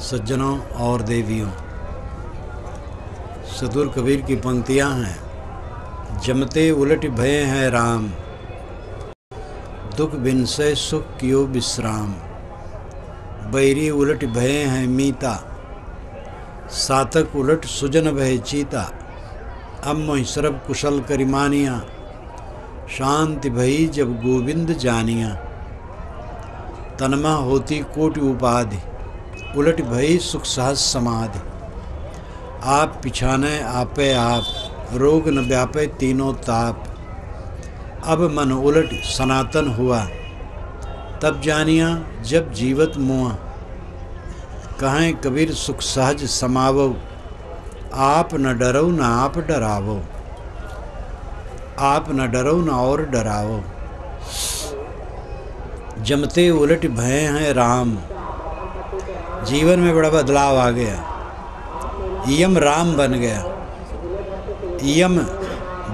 सज्जनों और देवियों, सदगुरु कबीर की पंक्तियाँ हैं। जमते उलट भय हैं राम, दुख बिनसे सुख कियो विश्राम। बैरी उलट भय हैं मीता, सातक उलट सुजन भय चीता। अब मोहि सर्ब कुशल करिमानिया, शांति भई जब गोविंद जानिया। तनमा होती कोटि उपाधि, उलट भई सुख सहज समाधि। आप पिछाने आपे आप, रोग न व्यापे तीनों ताप। अब मन उलट सनातन हुआ, तब जानिया जब जीवत मुआ। कहें कबीर सुख सहज समावो, आप न डरो न आप डरावो। आप न डरो न और डरावो। जमते उलट भय हैं राम, जीवन में बड़ा बदलाव आ गया। यम राम बन गया। यम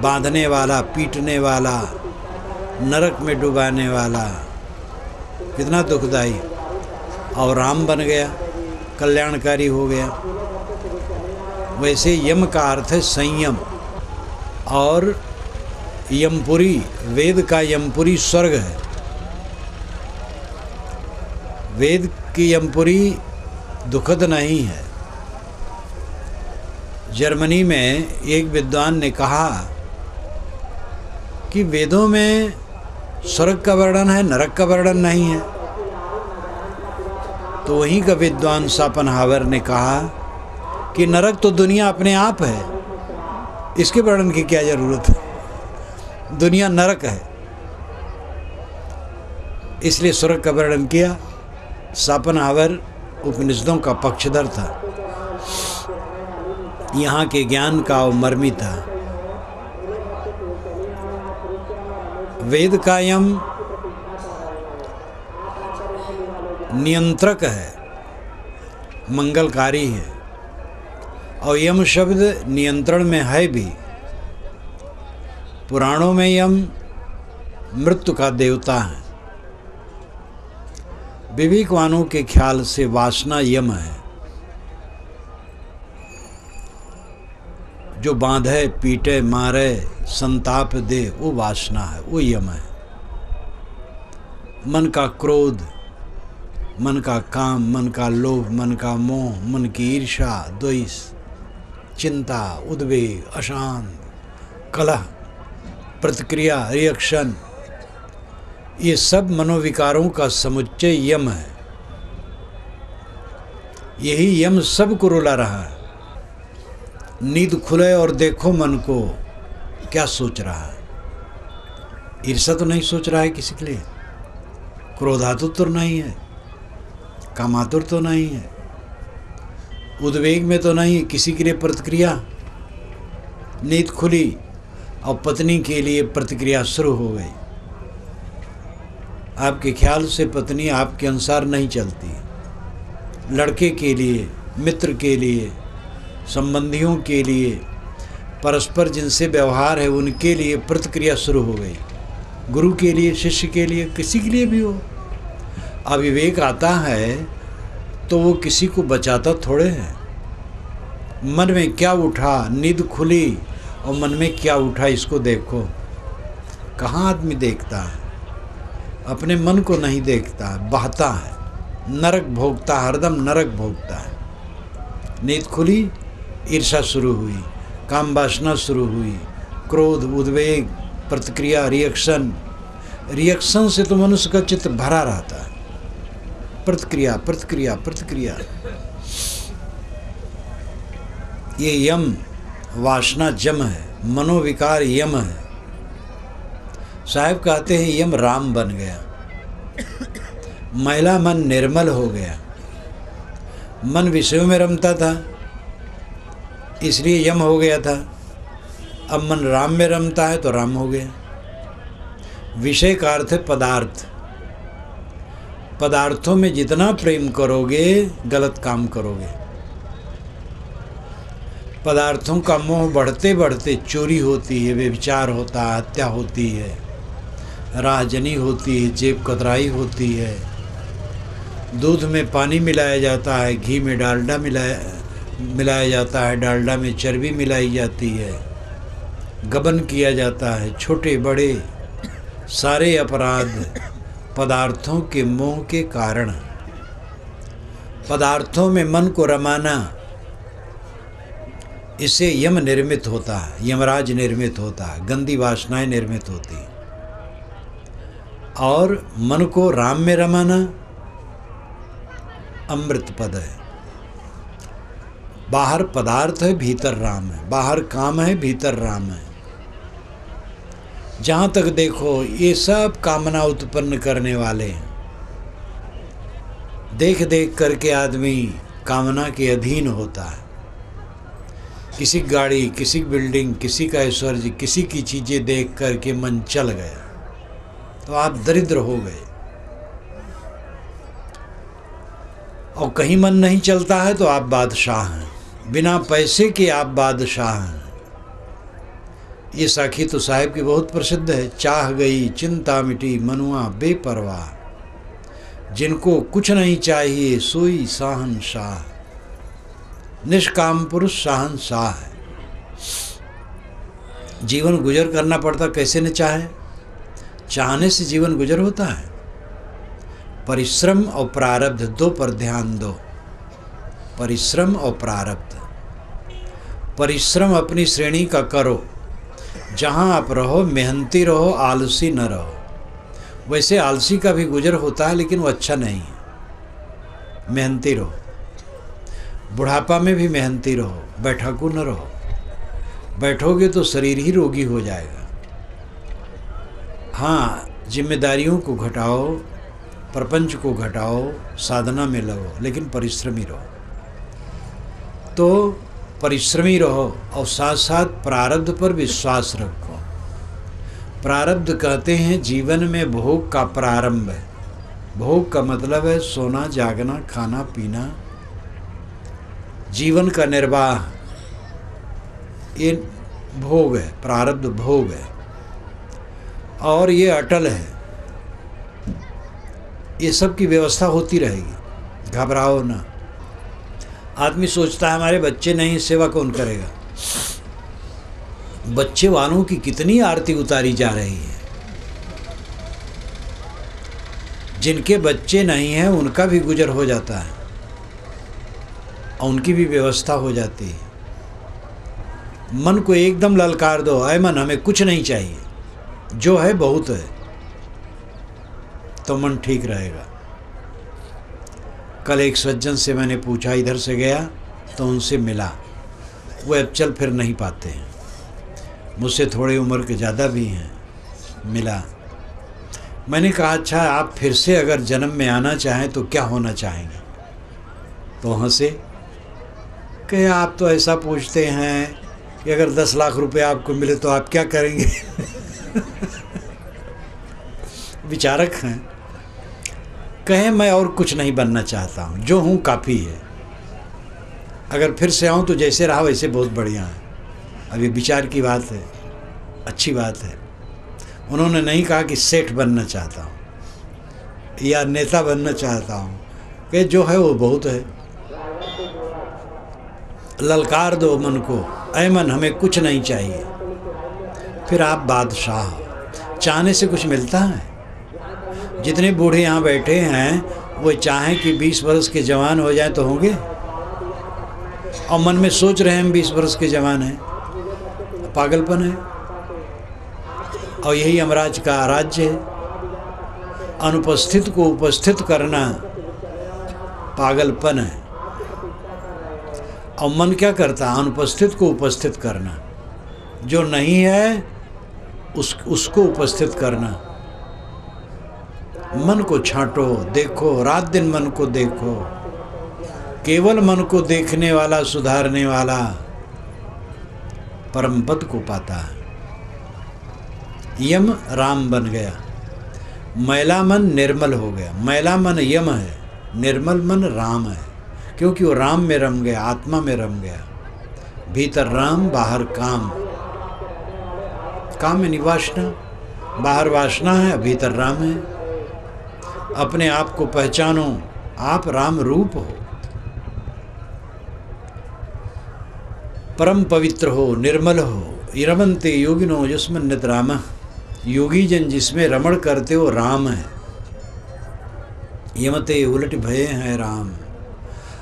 बांधने वाला, पीटने वाला, नरक में डुबाने वाला, कितना दुखदाई। और राम बन गया, कल्याणकारी हो गया। वैसे यम का अर्थ है संयम। और यमपुरी, वेद का यमपुरी स्वर्ग है। वेद की यमपुरी दुखद नहीं है। जर्मनी में एक विद्वान ने कहा कि वेदों में स्वर्ग का वर्णन है, नरक का वर्णन नहीं है। तो वहीं का विद्वान शोपेनहावर ने कहा कि नरक तो दुनिया अपने आप है, इसके वर्णन की क्या जरूरत है। दुनिया नरक है, इसलिए स्वर्ग का वर्णन किया। शोपेनहावर उपनिषदों का पक्षधर था, यहाँ के ज्ञान का मर्मी था। वेद का यम नियंत्रक है, मंगलकारी है। और यम शब्द नियंत्रण में है भी। पुराणों में यम मृत्यु का देवता है। विवेकवानों के ख्याल से वासना यम है, जो बांधे, पीटे, मारे, संताप दे, वो वासना है, वो यम है। मन का क्रोध, मन का काम, मन का लोभ, मन का मोह, मन की ईर्ष्या, द्वेष, चिंता, उद्वेग, अशांत, कलह, प्रतिक्रिया, रिएक्शन, ये सब मनोविकारों का समुच्चय यम है। यही यम सब को रुला रहा है। नींद खुले और देखो मन को क्या सोच रहा है। ईर्ष्या तो नहीं सोच रहा है किसी के लिए, क्रोधातुर नहीं है, कामातुर तो नहीं है, उद्वेग में तो नहीं है किसी के लिए प्रतिक्रिया। नींद खुली और पत्नी के लिए प्रतिक्रिया शुरू हो गई। आपके ख्याल से पत्नी आपके अनुसार नहीं चलती। लड़के के लिए, मित्र के लिए, संबंधियों के लिए, परस्पर जिनसे व्यवहार है उनके लिए प्रतिक्रिया शुरू हो गई। गुरु के लिए, शिष्य के लिए, किसी के लिए भी हो। अविवेक आता है तो वो किसी को बचाता थोड़े है। मन में क्या उठा, नींद खुली और मन में क्या उठा, इसको देखो। कहाँ आदमी देखता है, अपने मन को नहीं देखता, बहता है, नरक भोगता, हरदम नरक भोगता है। नींद खुली, ईर्ष्या शुरू हुई, काम वासना शुरू हुई, क्रोध, उद्वेग, प्रतिक्रिया, रिएक्शन से तो मनुष्य का चित्त भरा रहता है। प्रतिक्रिया, प्रतिक्रिया, प्रतिक्रिया। ये यम वासना जम है, मनोविकार यम है। साहब कहते हैं यम राम बन गया। महिला मन निर्मल हो गया। मन विषयों में रमता था, इसलिए यम हो गया था। अब मन राम में रमता है तो राम हो गया। विषय का अर्थ है पदार्थ। पदार्थों में जितना प्रेम करोगे गलत काम करोगे। पदार्थों का मोह बढ़ते बढ़ते चोरी होती है, व्यभिचार होता है, हत्या होती है, राहजनी होती है, जेब कतराई होती है, दूध में पानी मिलाया जाता है, घी में डालडा मिलाया जाता है, डालडा में चर्बी मिलाई जाती है, गबन किया जाता है। छोटे बड़े सारे अपराध पदार्थों के मोह के कारण, पदार्थों में मन को रमाना, इससे यम निर्मित होता है, यमराज निर्मित होता है, गंदी वासनाएं निर्मित होती हैं। और मन को राम में रमाना अमृत पद है। बाहर पदार्थ है, भीतर राम है, बाहर काम है, भीतर राम है। जहाँ तक देखो ये सब कामना उत्पन्न करने वाले हैं। देख देख करके आदमी कामना के अधीन होता है। किसी गाड़ी, किसी बिल्डिंग, किसी का ऐश्वर्य, किसी की चीज़ें देख करके मन चल गया तो आप दरिद्र हो गए। और कहीं मन नहीं चलता है तो आप बादशाह हैं, बिना पैसे के आप बादशाह हैं। ये साखी तो साहिब की बहुत प्रसिद्ध है। चाह गई चिंता मिटी मनुआ बेपरवाह, जिनको कुछ नहीं चाहिए सोई शाहनशाह, निष्काम पुरुष शाहनशाह है। जीवन गुजर करना पड़ता कैसे न चाहे, चाहने से जीवन गुजर होता है। परिश्रम और प्रारब्ध दो पर ध्यान दो। परिश्रम और प्रारब्ध। परिश्रम अपनी श्रेणी का करो, जहाँ आप रहो मेहनती रहो, आलसी न रहो। वैसे आलसी का भी गुजर होता है लेकिन वो अच्छा नहीं है। मेहनती रहो, बुढ़ापा में भी मेहनती रहो, बैठाकू न रहो। बैठोगे तो शरीर ही रोगी हो जाएगा। हाँ, जिम्मेदारियों को घटाओ, प्रपंच को घटाओ, साधना में लगो, लेकिन परिश्रमी रहो। तो परिश्रमी रहो और साथ साथ प्रारब्ध पर विश्वास रखो। प्रारब्ध कहते हैं जीवन में भोग का प्रारंभ है। भोग का मतलब है सोना, जागना, खाना पीना, जीवन का निर्वाह, ये भोग है, प्रारब्ध भोग है। और ये अटल है, ये सब की व्यवस्था होती रहेगी, घबराओ ना। आदमी सोचता है हमारे बच्चे नहीं, सेवा कौन करेगा। बच्चे वालों की कितनी आरती उतारी जा रही है। जिनके बच्चे नहीं हैं उनका भी गुजर हो जाता है और उनकी भी व्यवस्था हो जाती है। मन को एकदम ललकार दो, ऐ मन हमें कुछ नहीं चाहिए, जो है बहुत है, तो मन ठीक रहेगा। कल एक सज्जन से मैंने पूछा, इधर से गया तो उनसे मिला, वो अब चल फिर नहीं पाते हैं, मुझसे थोड़ी उम्र के ज़्यादा भी हैं। मिला, मैंने कहा अच्छा आप फिर से अगर जन्म में आना चाहें तो क्या होना चाहेंगे। तो हंसे, कहे आप तो ऐसा पूछते हैं कि अगर 10 लाख रुपए आपको मिले तो आप क्या करेंगे। विचारक हैं। कहे मैं और कुछ नहीं बनना चाहता हूँ, जो हूँ काफ़ी है, अगर फिर से आऊँ तो जैसे रहा वैसे बहुत बढ़िया है। अभी विचार की बात है, अच्छी बात है। उन्होंने नहीं कहा कि सेठ बनना चाहता हूँ या नेता बनना चाहता हूँ, कि जो है वो बहुत है। ललकार दो मन को, ऐ मन हमें कुछ नहीं चाहिए, फिर आप बादशाह हो। चाहने से कुछ मिलता है। जितने बूढ़े यहाँ बैठे हैं वो चाहें कि 20 वर्ष के जवान हो जाए तो होंगे, और मन में सोच रहे हैं हम 20 वर्ष के जवान हैं, पागलपन है। और यही यमराज का राज्य है। अनुपस्थित को उपस्थित करना पागलपन है। और मन क्या करता है? अनुपस्थित को उपस्थित करना, जो नहीं है उसको उपस्थित करना। मन को छांटो, देखो, रात दिन मन को देखो। केवल मन को देखने वाला, सुधारने वाला परम पद को पाता है। यम राम बन गया, मैला मन निर्मल हो गया। मैला मन यम है, निर्मल मन राम है, क्योंकि वो राम में रम गया, आत्मा में रम गया। भीतर राम, बाहर काम। काम यानी वासना, बाहर वासना है, भीतर राम है। अपने आप को पहचानो, आप राम रूप हो, परम पवित्र हो, निर्मल हो। रमन्ते योगिनो यस्मिन् नितरामः, योगी जन जिसमें रमण करते हो राम है। यमते उलट भये हैं राम।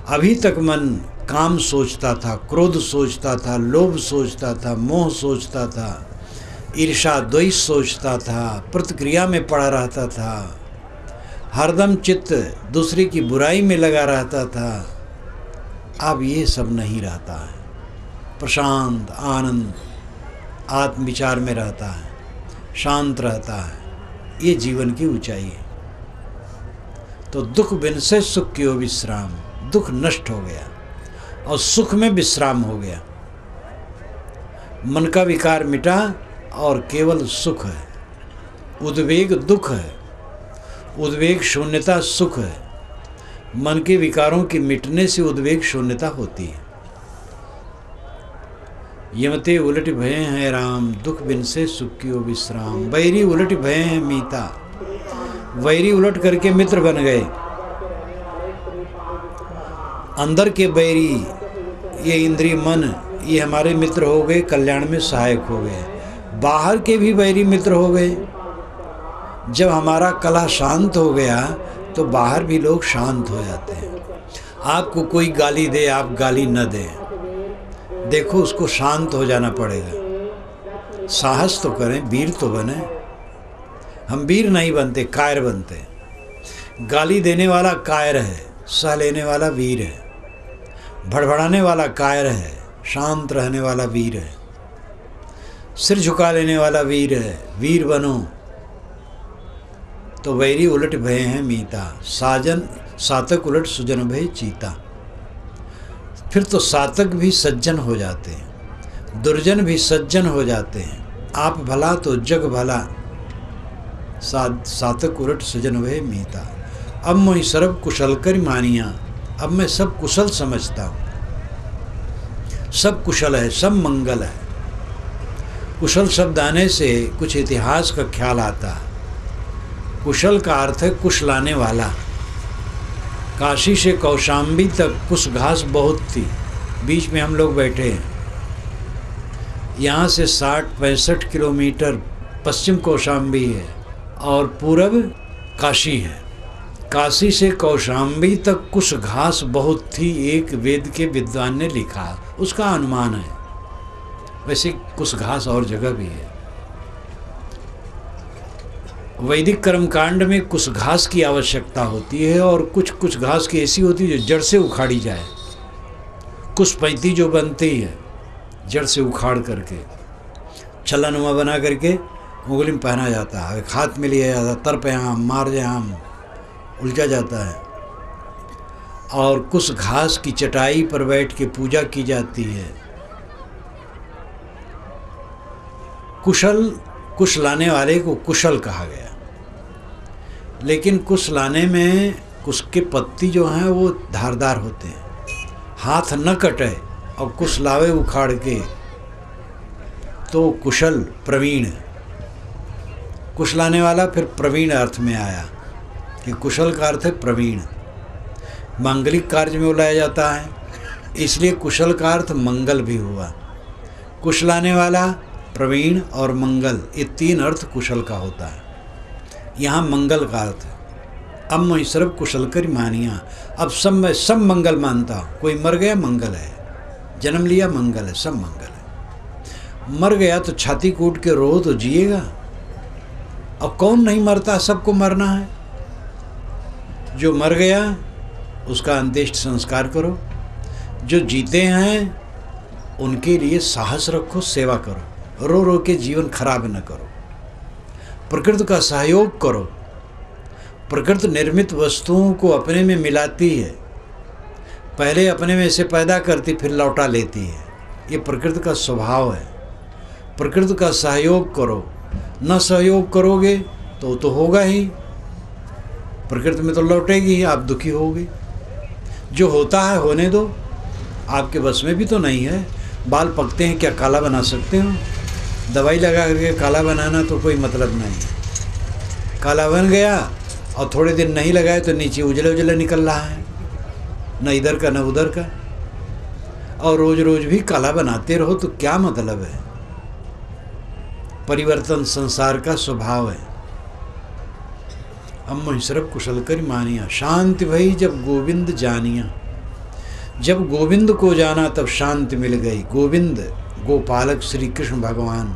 अभी तक मन काम सोचता था, क्रोध सोचता था, लोभ सोचता था, मोह सोचता था, ईर्षा द्वेष सोचता था, प्रतिक्रिया में पड़ा रहता था, हरदम चित्त दूसरे की बुराई में लगा रहता था। अब ये सब नहीं रहता है, प्रशांत आनंद आत्म विचार में रहता है, शांत रहता है। ये जीवन की ऊंचाई है। तो दुख बिन से सुख की हो विश्राम, दुख नष्ट हो गया और सुख में विश्राम हो गया। मन का विकार मिटा और केवल सुख है। उद्वेग दुख है, उद्वेग शून्यता सुख है। मन के विकारों के मिटने से उद्वेग शून्यता होती है। यमते उलट भये हैं राम, दुख बिन से सुख की हो विश्राम। वैरी उलट भये हैं मीता, वैरी उलट करके मित्र बन गए। अंदर के बैरी ये इंद्रिय मन, ये हमारे मित्र हो गए, कल्याण में सहायक हो गए। बाहर के भी बैरी मित्र हो गए। जब हमारा कला शांत हो गया तो बाहर भी लोग शांत हो जाते हैं। आपको कोई गाली दे, आप गाली न दें, देखो उसको शांत हो जाना पड़ेगा। साहस तो करें, वीर तो बने। हम वीर नहीं बनते, कायर बनते। गाली देने वाला कायर है, सह लेने वाला वीर है। भड़बड़ाने वाला कायर है, शांत रहने वाला वीर है। सिर झुका लेने वाला वीर है। वीर बनो। तो वैरी उलट भये हैं मीता, साजन सातक उलट सुजन भय चीता। फिर तो सातक भी सज्जन हो जाते हैं, दुर्जन भी सज्जन हो जाते हैं। आप भला तो जग भला, सातक उलट सुजन भय मीता। अब मैं सर्व कुशल कर मानिया, अब मैं सब कुशल समझता हूँ। सब कुशल है, सब मंगल है। कुशल शब्द आने से कुछ इतिहास का ख्याल आता है। कुशल का अर्थ है कुश लाने वाला। काशी से कौशाम्बी तक कुश घास बहुत थी। बीच में हम लोग बैठे हैं। यहाँ से 60-65 किलोमीटर पश्चिम कौशाम्बी है और पूरब काशी है। काशी से कौशाम्बी तक कुश घास बहुत थी, एक वेद के विद्वान ने लिखा, उसका अनुमान है। वैसे कुश घास और जगह भी है। वैदिक कर्मकांड में कुछ घास की आवश्यकता होती है और कुछ घास की ऐसी होती है जो जड़ से उखाड़ी जाए। कुछ पैंती जो बनती है जड़ से उखाड़ करके छल्लानुमा बना करके उंगली में पहना जाता है, हाथ में लिया जाता है, तर पे आम मार जाए आम उलझा जाता है। और कुछ घास की चटाई पर बैठ के पूजा की जाती है। कुश लाने वाले को कुशल कहा गया। लेकिन कुश लाने में कुश के पत्ती जो हैं वो धारदार होते हैं, हाथ न कटे और कुश लावे उखाड़ के तो कुशल प्रवीण। कुश लाने वाला फिर प्रवीण अर्थ में आया कि कुशल का अर्थ है प्रवीण। मांगलिक कार्य में बुलाया जाता है, इसलिए कुशल का अर्थ मंगल भी हुआ। कुश लाने वाला, प्रवीण और मंगल, ये तीन अर्थ कुशल का होता है। यहाँ मंगल का अर्थ है। अब मैं सर्व कुशल कर मानिया, अब सब मैं सब मंगल मानता हूँ। कोई मर गया मंगल है, जन्म लिया मंगल है, सब मंगल है। मर गया तो छाती कूट के रो तो जिएगा। अब कौन नहीं मरता, सबको मरना है। जो मर गया उसका अंत्येष्टि संस्कार करो। जो जीते हैं उनके लिए साहस रखो, सेवा करो। रो रो के जीवन खराब न करो। प्रकृति का सहयोग करो। प्रकृति निर्मित वस्तुओं को अपने में मिलाती है, पहले अपने में से पैदा करती फिर लौटा लेती है। ये प्रकृति का स्वभाव है। प्रकृति का सहयोग करो। न सहयोग करोगे तो होगा ही, प्रकृति में तो लौटेगी ही, आप दुखी होगे। जो होता है होने दो, आपके बस में भी तो नहीं है। बाल पकते हैं, क्या काला बना सकते हो? दवाई लगा करके काला बनाना तो कोई मतलब नहीं है। काला बन गया और थोड़े दिन नहीं लगाए तो नीचे उजले उजले निकल रहा है, न इधर का न उधर का, और रोज रोज भी काला बनाते रहो तो क्या मतलब है। परिवर्तन संसार का स्वभाव है। अम्म सरब कुशल कर मानिया, शांति भई जब गोविंद जानिया। जब गोविंद को जाना तब शांति मिल गई। गोविंद गोपालक श्री कृष्ण भगवान।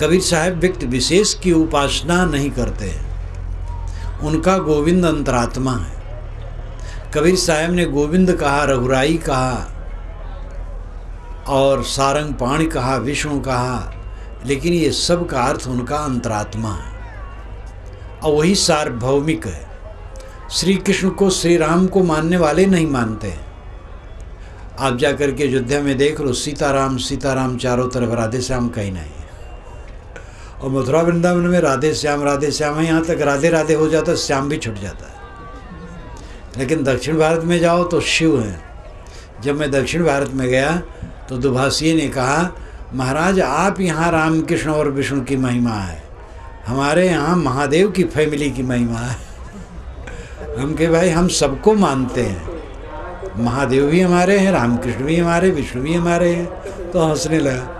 कबीर साहब व्यक्ति विशेष की उपासना नहीं करते, उनका गोविंद अंतरात्मा है। कबीर साहब ने गोविंद कहा, रघुराई कहा और सारंग पाणी कहा, विष्णु कहा, लेकिन ये सब का अर्थ उनका अंतरात्मा है और वही सार्वभौमिक है। श्री कृष्ण को, श्री राम को मानने वाले नहीं मानते। आप जाकर के अयोध्या में देख लो, सीताराम सीताराम चारों तरफ, राधे श्याम कहीं नहीं है। और मथुरा वृंदावन में राधे श्याम है, यहाँ तक राधे राधे हो जाता है, श्याम भी छूट जाता है। लेकिन दक्षिण भारत में जाओ तो शिव हैं। जब मैं दक्षिण भारत में गया तो दुभाषी ने कहा, महाराज आप यहाँ राम कृष्ण और विष्णु की महिमा है, हमारे यहाँ महादेव की फैमिली की महिमा है। हम के भाई हम सबको मानते हैं, महादेव भी हमारे हैं, रामकृष्ण भी हमारे, विष्णु भी हमारे हैं। तो हंसने लगा।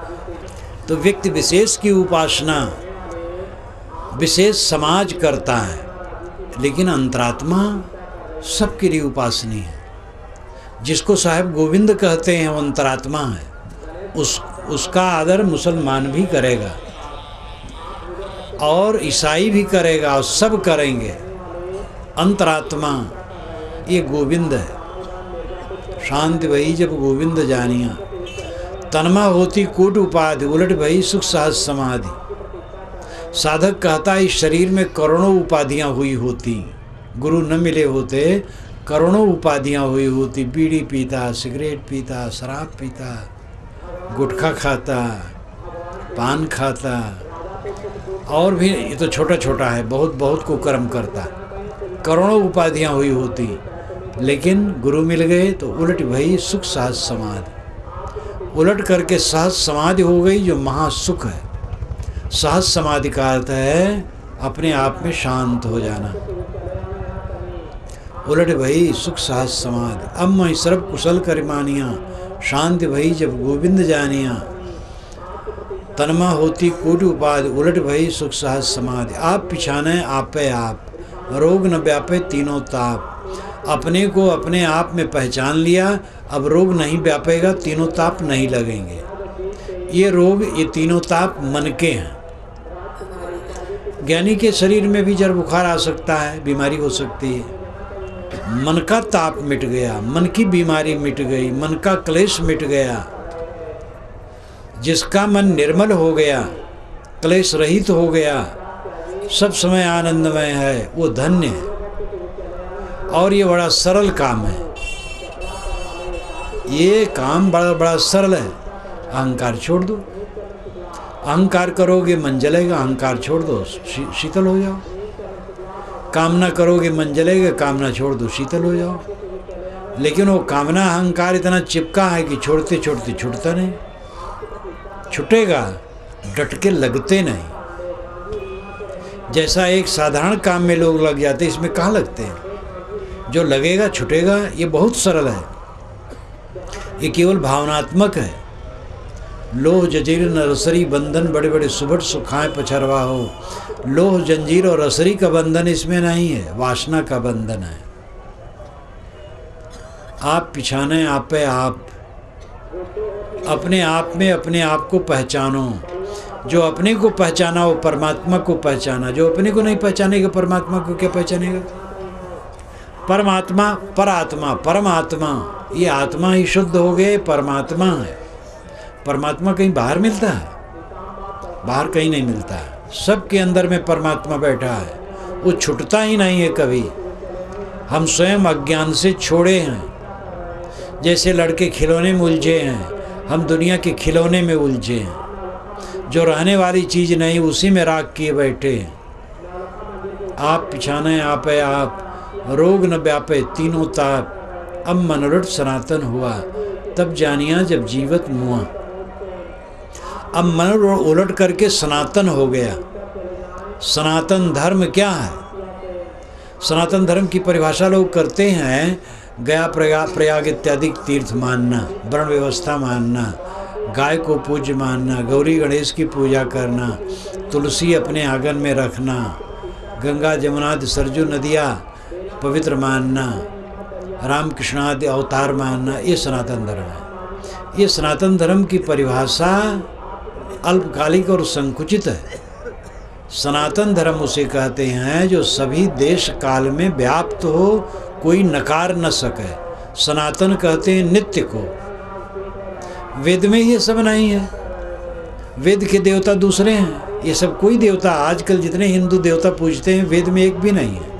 तो व्यक्ति विशेष की उपासना विशेष समाज करता है, लेकिन अंतरात्मा सबके लिए उपासनीय है। जिसको साहब गोविंद कहते हैं वो अंतरात्मा है, उसका आदर मुसलमान भी करेगा और ईसाई भी करेगा और सब करेंगे। अंतरात्मा ये गोविंद है। शांति भई जब गोविंद जानिया, तन्मा होती कोट उपाधि, उलट भई सुख सहज समाधि। साधक कहता इस शरीर में करोड़ों उपाधियाँ हुई होती, गुरु न मिले होते करोड़ों उपाधियाँ हुई होती। बीड़ी पीता, सिगरेट पीता, शराब पीता, गुटखा खाता, पान खाता, और भी ये तो छोटा छोटा है, बहुत बहुत को कर्म करता, करोड़ों उपाधियाँ हुई होती। लेकिन गुरु मिल गए तो उलट भई सुख सहज समाधि। उलट करके सहज समाधि हो गई, जो महासुख है। सहज समाधि का अर्थ है अपने आप में शांत हो जाना। उलट भई सुख सहज समाधि। अब मैं सर्व कुशल कर मानिया, शांति भई जब गोविंद जानिया। तन्मा होती कोटि उपाधि, उलट भई सुख सहज समाधि। आप पिछाने आपे आप, रोग न व्यापे तीनों ताप। अपने को अपने आप में पहचान लिया, अब रोग नहीं व्यापेगा, तीनों ताप नहीं लगेंगे। ये रोग, ये तीनों ताप मन के हैं। ज्ञानी के शरीर में भी जड़ बुखार आ सकता है, बीमारी हो सकती है। मन का ताप मिट गया, मन की बीमारी मिट गई, मन का क्लेश मिट गया। जिसका मन निर्मल हो गया, क्लेश रहित हो गया, सब समय आनंदमय है, वो धन्य है। और ये बड़ा सरल काम है, ये काम बड़ा बड़ा सरल है। अहंकार छोड़ दो, अहंकार करोगे मन जलेगा, अहंकार छोड़ दो शीतल हो जाओ। कामना करोगे मन जलेगा, कामना छोड़ दो शीतल हो जाओ। लेकिन वो कामना अहंकार इतना चिपका है कि छोड़ते छोड़ते छूटता नहीं। छूटेगा, डट के लगते नहीं। जैसा एक साधारण काम में लोग लग जाते, इसमें कहाँ लगते हैं। जो लगेगा छूटेगा, ये बहुत सरल है, ये केवल भावनात्मक है। लोह जंजीर न रसरी बंधन, बड़े बड़े सुभट सुखाए पछरवा हो। लोह जंजीर और रसरी का बंधन इसमें नहीं है, वासना का बंधन है। आप पिछाने आपे आप, अपने आप में अपने आप को पहचानो। जो अपने को पहचाना वो परमात्मा को पहचाना, जो अपने को नहीं पहचानेगा परमात्मा को क्या पहचानेगा। परमात्मा, परात्मा, परमात्मा, ये आत्मा ही शुद्ध हो गए, परमात्मा है। परमात्मा कहीं बाहर मिलता है? बाहर कहीं नहीं मिलता है, सबके अंदर में परमात्मा बैठा है, वो छूटता ही नहीं है कभी। हम स्वयं अज्ञान से छोड़े हैं, जैसे लड़के खिलौने में उलझे हैं, हम दुनिया के खिलौने में उलझे हैं। जो रहने वाली चीज़ नहीं उसी में राग किए बैठे हैं। आप पिछाने आपे आप, रोग न व्यापे तीनों ताप। अब मनोरथ सनातन हुआ, तब जानिया जब जीवत मुआ। अब मन उलट करके सनातन हो गया। सनातन धर्म क्या है? सनातन धर्म की परिभाषा लोग करते हैं, गया प्रयाग इत्यादि तीर्थ मानना, वर्ण व्यवस्था मानना, गाय को पूज्य मानना, गौरी गणेश की पूजा करना, तुलसी अपने आंगन में रखना, गंगा जमुना सरजू नदियाँ पवित्र मानना, रामकृष्ण आदि अवतार मानना, ये सनातन धर्म है। ये सनातन धर्म की परिभाषा अल्पकालिक और संकुचित है। सनातन धर्म उसे कहते हैं जो सभी देश काल में व्याप्त हो, कोई नकार न सके। सनातन कहते हैं नित्य को। वेद में ये सब नहीं है। वेद के देवता दूसरे हैं। ये सब कोई देवता, आजकल जितने हिंदू देवता पूजते हैं वेद में एक भी नहीं है।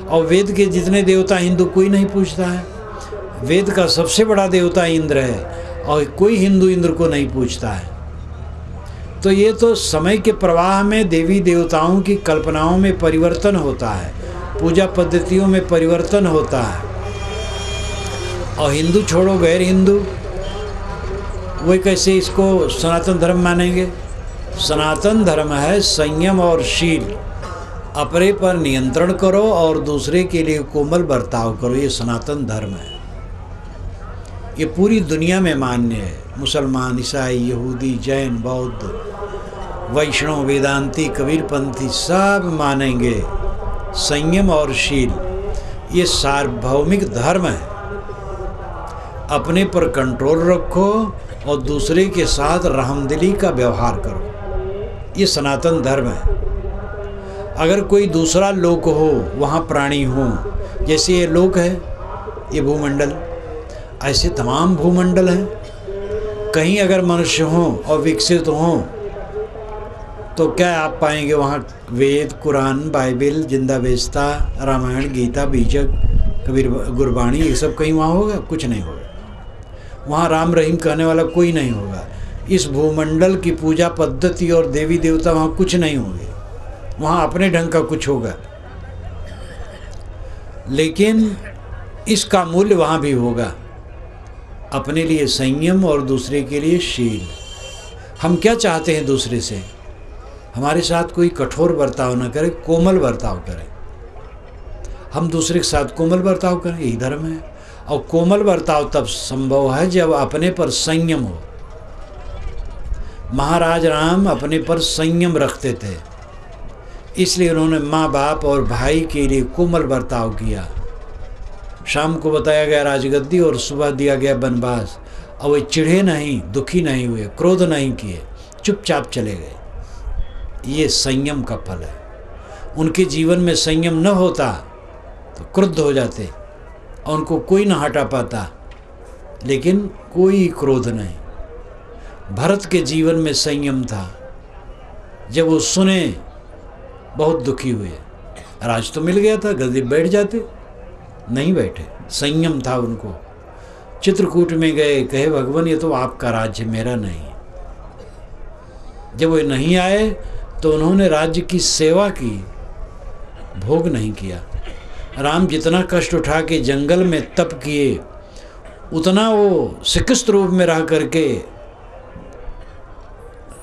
और वेद के जितने देवता हिंदू कोई नहीं पूजता है। वेद का सबसे बड़ा देवता इंद्र है और कोई हिंदू इंद्र को नहीं पूजता है। तो ये तो समय के प्रवाह में देवी देवताओं की कल्पनाओं में परिवर्तन होता है, पूजा पद्धतियों में परिवर्तन होता है। और हिंदू छोड़ो, गैर हिंदू वे कैसे इसको सनातन धर्म मानेंगे? सनातन धर्म है संयम और शील। अपने पर नियंत्रण करो और दूसरे के लिए कोमल बर्ताव करो, ये सनातन धर्म है। ये पूरी दुनिया में मान्य है। मुसलमान, ईसाई, यहूदी, जैन, बौद्ध, वैष्णव, वेदांती, कबीरपंथी सब मानेंगे संयम और शील। ये सार्वभौमिक धर्म है। अपने पर कंट्रोल रखो और दूसरे के साथ रहमदिली का व्यवहार करो, ये सनातन धर्म है। अगर कोई दूसरा लोक हो, वहाँ प्राणी हो, जैसे ये लोक है, ये भूमंडल, ऐसे तमाम भूमंडल हैं। कहीं अगर मनुष्य हों और विकसित हों तो क्या आप पाएंगे वहाँ वेद, कुरान, बाइबिल, जिंदा बेस्ता, रामायण, गीता, बीजक, कबीर, गुरबाणी, ये सब कहीं वहाँ होगा? कुछ नहीं होगा। वहाँ राम रहीम कहने वाला कोई नहीं होगा। इस भूमंडल की पूजा पद्धति और देवी देवता वहाँ कुछ नहीं होंगे। वहाँ अपने ढंग का कुछ होगा, लेकिन इसका मूल्य वहाँ भी होगा। अपने लिए संयम और दूसरे के लिए शील। हम क्या चाहते हैं दूसरे से? हमारे साथ कोई कठोर बर्ताव न करे, कोमल बर्ताव करे। हम दूसरे के साथ कोमल बर्ताव करें, यही धर्म है। और कोमल बर्ताव तब संभव है जब अपने पर संयम हो। महाराज राम अपने पर संयम रखते थे, इसलिए उन्होंने माँ बाप और भाई के लिए कोमल बर्ताव किया। शाम को बताया गया राजगद्दी और सुबह दिया गया वनवास, और वे चिढ़े नहीं, दुखी नहीं हुए, क्रोध नहीं किए, चुपचाप चले गए। ये संयम का फल है। उनके जीवन में संयम न होता तो क्रुद्ध हो जाते और उनको कोई न हटा पाता, लेकिन कोई क्रोध नहीं। भरत के जीवन में संयम था। जब वो सुने बहुत दुखी हुए। राज तो मिल गया था, गद्दी बैठ जाते, नहीं बैठे, संयम था उनको। चित्रकूट में गए, कहे भगवान ये तो आपका राज्य, मेरा नहीं। जब वो नहीं आए तो उन्होंने राज्य की सेवा की, भोग नहीं किया। राम जितना कष्ट उठा के जंगल में तप किए, उतना वो सिकस्त रूप में रह करके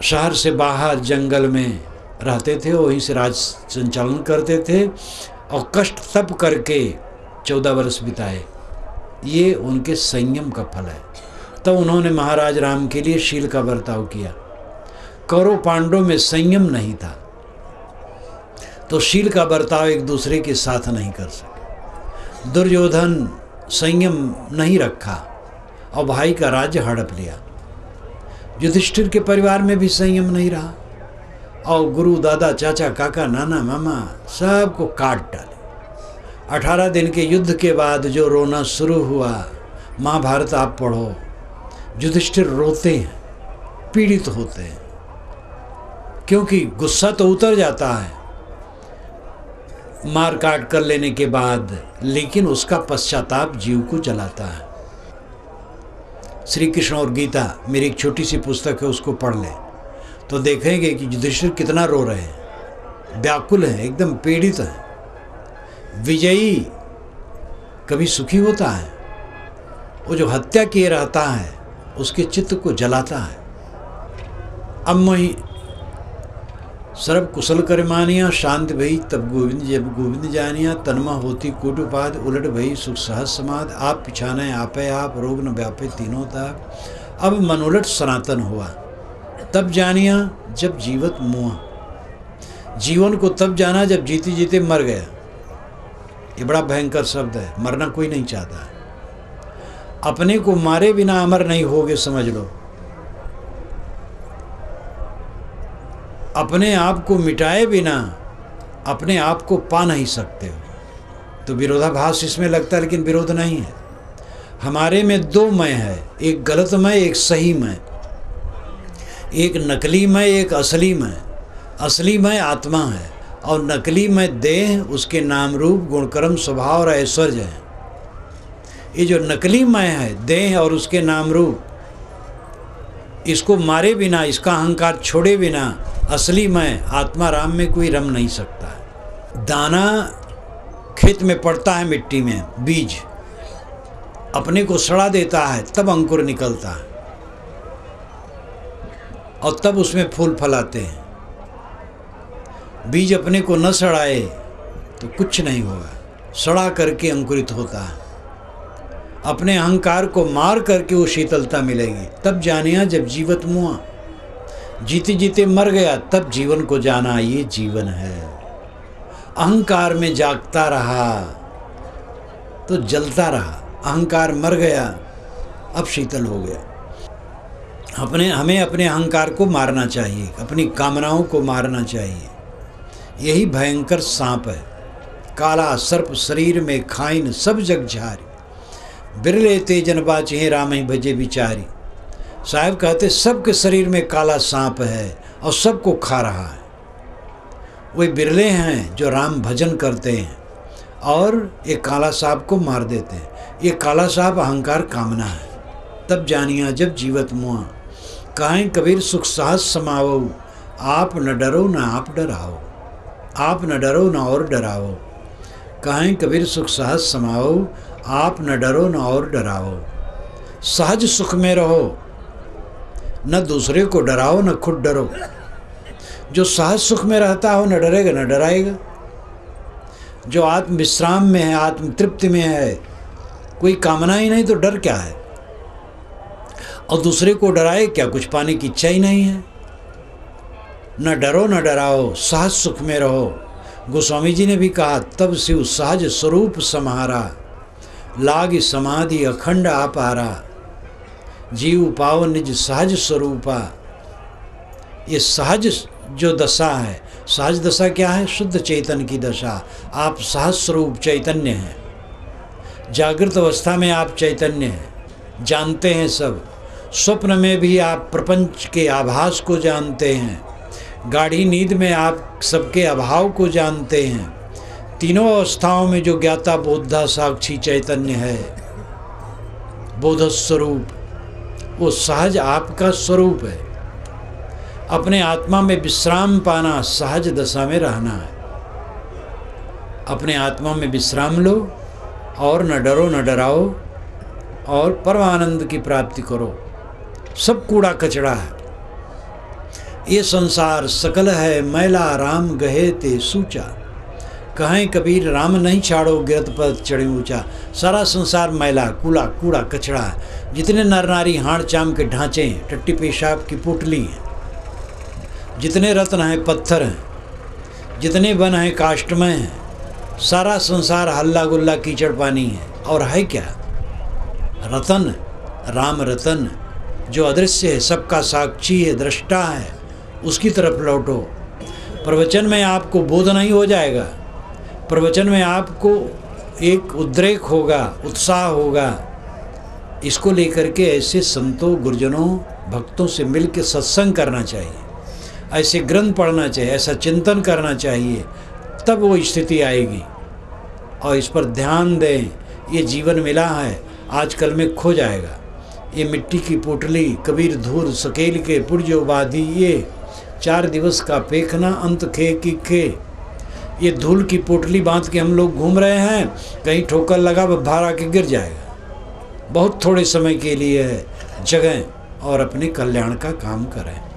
शहर से बाहर जंगल में रहते थे, वहीं से राज संचालन करते थे और कष्ट तप करके 14 वर्ष बिताए। ये उनके संयम का फल है। तब उन्होंने महाराज राम के लिए शील का बर्ताव किया। कौरव पांडवों में संयम नहीं था, तो शील का बर्ताव एक दूसरे के साथ नहीं कर सके। दुर्योधन संयम नहीं रखा और भाई का राज्य हड़प लिया। युधिष्ठिर के परिवार में भी संयम नहीं रहा और गुरु, दादा, चाचा, काका, नाना, मामा सबको काट डाले। 18 दिन के युद्ध के बाद जो रोना शुरू हुआ, महाभारत आप पढ़ो, युधिष्ठिर रोते हैं, पीड़ित होते हैं, क्योंकि गुस्सा तो उतर जाता है मार काट कर लेने के बाद, लेकिन उसका पश्चाताप जीव को जलाता है। श्री कृष्ण और गीता मेरी एक छोटी सी पुस्तक है, उसको पढ़ लें तो देखेंगे कि युधिष्ठिर कितना रो रहे हैं, व्याकुल हैं, एकदम पीड़ित हैं। विजयी कभी सुखी होता है? वो जो हत्या किए रहता है उसके चित्त को जलाता है। अब मैं सर्व कुशल कर मानिया, शांति भई तब गोविंद जब गोविंद जानिया, तनमा होती कोटुपाद, उलट भई सुख सहज समाध, आप पिछाने आपे आप, रोग न व्यापे तीनों ताप, अब मनोलट सनातन हुआ, तब जानिया जब जीवत मुआ। जीवन को तब जाना जब जीते जीते मर गया। ये बड़ा भयंकर शब्द है, मरना कोई नहीं चाहता। अपने को मारे बिना अमर नहीं होगे, समझ लो। अपने आप को मिटाए बिना अपने आप को पा नहीं सकते हो। तो विरोधाभास इसमें लगता है, लेकिन विरोध नहीं है। हमारे में दो मैं है, एक गलत मैं, एक सही मैं, एक नकली मैं, एक असली मैं। असली मैं आत्मा है और नकली मैं देह, उसके नाम रूप गुणकर्म स्वभाव और ऐश्वर्य है। ये जो नकली मैं है, देह और उसके नाम रूप, इसको मारे बिना, इसका अहंकार छोड़े बिना असली मैं आत्मा राम में कोई रम नहीं सकता। दाना खेत में पड़ता है, मिट्टी में बीज अपने को सड़ा देता है, तब अंकुर निकलता है और तब उसमें फूल फल आते हैं। बीज अपने को न सड़ाए तो कुछ नहीं होगा, सड़ा करके अंकुरित होता है। अपने अहंकार को मार करके वो शीतलता मिलेगी। तब जानिया जब जीवत मुआ, जीते जीते मर गया, तब जीवन को जाना ये जीवन है। अहंकार में जागता रहा तो जलता रहा, अहंकार मर गया, अब शीतल हो गया। हमें अपने अहंकार को मारना चाहिए, अपनी कामनाओं को मारना चाहिए। यही भयंकर सांप है। काला सर्प शरीर में खाइन सब जग झारी, बिरले तेजन बाचे राम ही भजे बिचारी। साहब कहते सबके शरीर में काला सांप है और सबको खा रहा है। वे बिरले हैं जो राम भजन करते हैं और ये काला सांप को मार देते हैं। ये काला सांप अहंकार कामना है। तब जानिया जब जीवत मुआ, कहें कबीर सुख साहस समाओ, आप न डरो न आप डराओ, आप न डरो न और डराओ। कहें कबीर सुख सहज समाओ, आप न डरो न और डराओ। सहज सुख में रहो, न दूसरे को डराओ न खुद डरो। जो सहज सुख में रहता हो, न डरेगा न डराएगा। जो आत्म विश्राम में है, आत्म तृप्ति में है, कोई कामना ही नहीं, तो डर क्या है। और दूसरे को डराए क्या, कुछ पाने की इच्छा ही नहीं है। न डरो न डराओ, सहज सुख में रहो। गोस्वामी जी ने भी कहा, तब शिव सहज स्वरूप समारा, लाग समाधि अखंड आपारा। जीव पाओ निज सहज स्वरूपा। ये सहज जो दशा है, सहज दशा क्या है? शुद्ध चैतन्य की दशा। आप सहज स्वरूप चैतन्य हैं। जागृत अवस्था में आप चैतन्य हैं, जानते हैं सब। स्वप्न में भी आप प्रपंच के आभास को जानते हैं। गाढ़ी नींद में आप सबके अभाव को जानते हैं। तीनों अवस्थाओं में जो ज्ञाता बोधा साक्षी चैतन्य है, बोध स्वरूप, वो सहज आपका स्वरूप है। अपने आत्मा में विश्राम पाना, सहज दशा में रहना है। अपने आत्मा में विश्राम लो और न डरो न डराओ और परमानंद की प्राप्ति करो। सब कूड़ा कचड़ा है। ये संसार सकल है मैला, राम गहे ते सूचा। कहें कबीर राम नहीं छाड़ो, गिरत पद चढ़े ऊंचा। सारा संसार मैला, कूड़ा कचड़ा है। जितने नर नारी हाड़ चाम के ढांचे हैं, टट्टी पेशाब की पोटली हैं, जितने रत्न हैं पत्थर हैं, जितने वन हैं काष्ठमय हैं, सारा संसार हल्ला गुल्ला कीचड़ पानी है। और है क्या? रतन, राम रतन जो अदृश्य है, सबका साक्षी है, दृष्टा है, उसकी तरफ लौटो। प्रवचन में आपको बोध नहीं हो जाएगा, प्रवचन में आपको एक उद्रेक होगा, उत्साह होगा। इसको लेकर के ऐसे संतों, गुरुजनों, भक्तों से मिल के सत्संग करना चाहिए, ऐसे ग्रंथ पढ़ना चाहिए, ऐसा चिंतन करना चाहिए, तब वो स्थिति आएगी। और इस पर ध्यान दें। ये जीवन मिला है, आजकल में खो जाएगा। ये मिट्टी की पोटली, कबीर धूल सकेल के पुरजो बाधी, ये 4 दिवस का पेखना अंत खे की खे। ये धूल की पोटली बांध के हम लोग घूम रहे हैं, कहीं ठोकर लगा भार आके गिर जाएगा। बहुत थोड़े समय के लिए है, जगह और अपने कल्याण का काम करें।